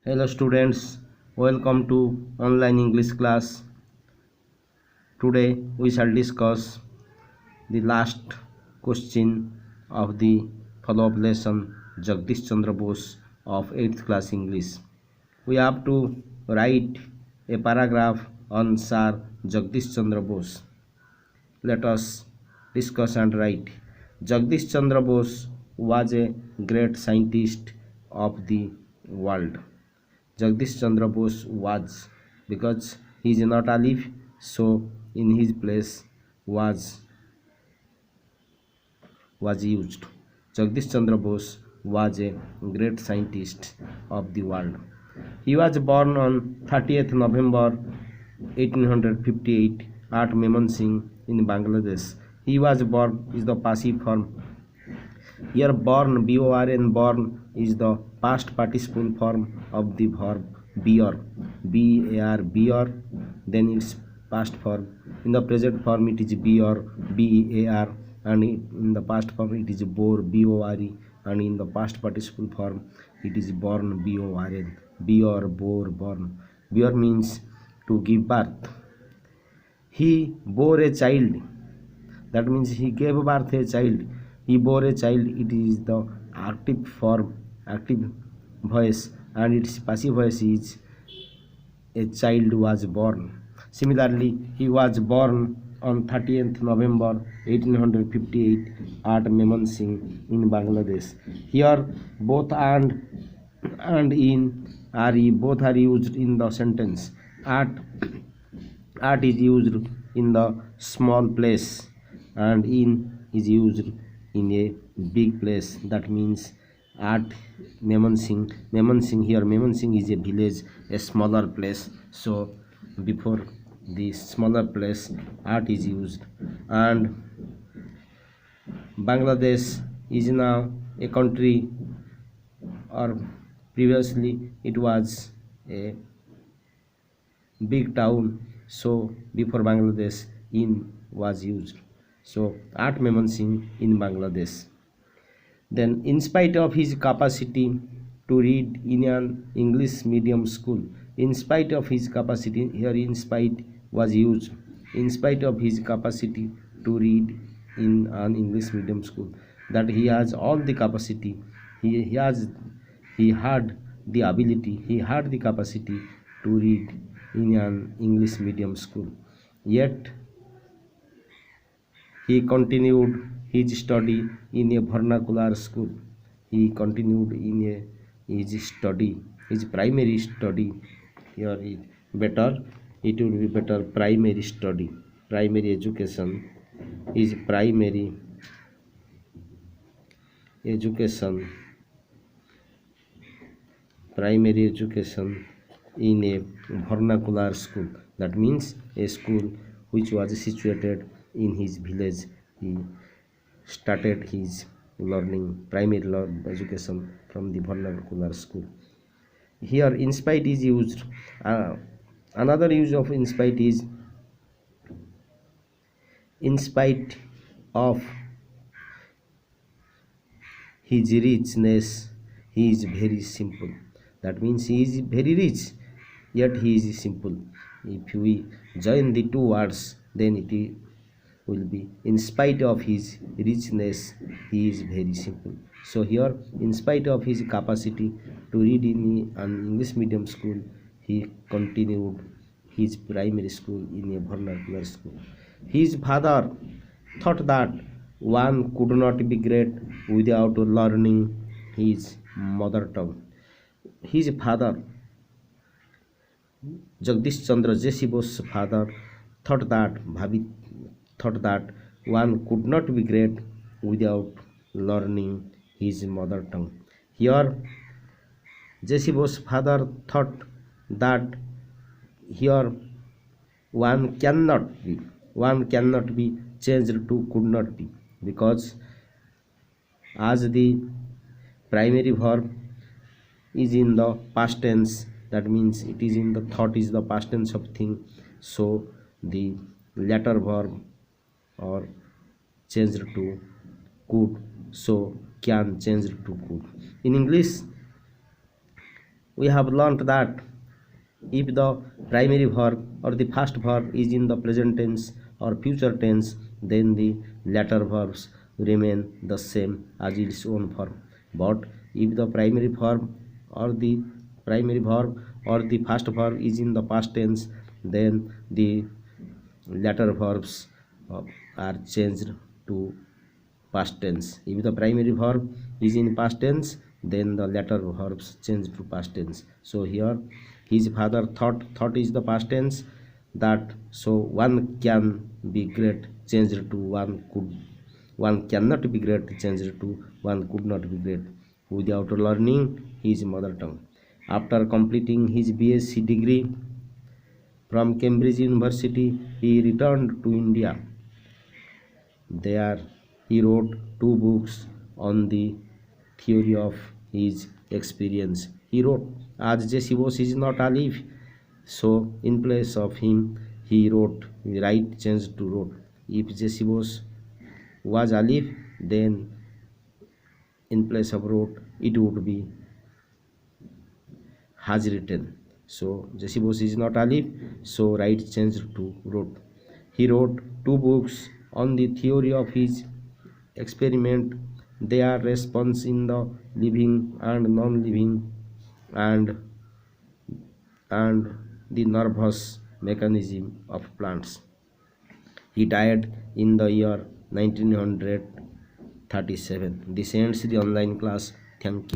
Hello students, welcome to online English class. Today we shall discuss the last question of the follow-up lesson Jagadish Chandra Bose of 8th class English. We have to write a paragraph on Sir Jagadish Chandra Bose. Let us discuss and write. Jagadish Chandra Bose was a great scientist of the world. Jagadish Chandra Bose was, because he is not alive, so in his place was used. Jagadish Chandra Bose was a great scientist of the world. He was born on 30th November 1858 at Mymensingh in Bangladesh. He was born is the passive form. Here born, born, born is the past participle form of the verb bear, bar, bear, then its past form. In the present form it is bear, bear, and in the past form it is bore, bore, and in the past participle form it is born, born, bear, bore, born. Bear means to give birth. He bore a child, that means he gave birth a child. He bore a child, it is the active form, active voice, and its passive voice is a child was born. Similarly, he was born on 30th November 1858 at Mymensingh in Bangladesh. Here both and in are both are used in the sentence. At is used in the small place and in is used in a big place. That means at Mymensingh here Mymensingh is a village, a smaller place, so before the smaller place at is used. And Bangladesh is now a country, or previously it was a big town, so before Bangladesh in was used, so at Mymensingh in Bangladesh. Then in spite of his capacity to read in an English medium school, in spite of his capacity, here in spite was used, in spite of his capacity to read in an English medium school, that he has all the capacity, he had the ability, he had the capacity to read in an English medium school, yet he continued his study in a vernacular school. He continued in his study, his primary study. Here is better, it would be better primary study, primary education. His primary education, primary education in a vernacular school. That means a school which was situated in his village. He started his learning, primary education from the vernacular school. Here in spite is used. Another use of in spite is in spite of his richness he is very simple. That means he is very rich, yet he is simple. If we join the two words, then it will be in spite of his richness he is very simple. So here in spite of his capacity to read in an English medium school, he continued his primary school in a vernacular school. His father thought that one could not be great without learning his mother tongue. His father, Jagadish Chandra J.C. Bose's father, thought that one could not be great without learning his mother tongue. Here, J.C. Bose's father thought that here one cannot be changed to could not be, because as the primary verb is in the past tense, that means it is in the thought is the past tense of thing, so the latter verb or changed to could, so can changed to could. In English We have learnt that if the primary verb or the first verb is in the present tense or future tense, then the later verbs remain the same as its own form. But if the primary verb or the first verb is in the past tense, then the later verbs are changed to past tense. If the primary verb is in past tense, then the later verbs change to past tense. So here his father thought is the past tense, that so one can be great changed to one cannot be great changed to one could not be great without learning his mother tongue. After completing his BSc degree from Cambridge University, he returned to India. There he wrote two books on the theory of his experience. He wrote, as Jesse is not alive, so in place of him he wrote, right changed to wrote. If Jesse was alive, then in place of wrote it would be has written. So Jesse is not alive, so right changed to wrote. He wrote two books on the theory of his experiment. Their response in the living and non-living and the nervous mechanism of plants. He died in the year 1937. This ends the online class. Thank you.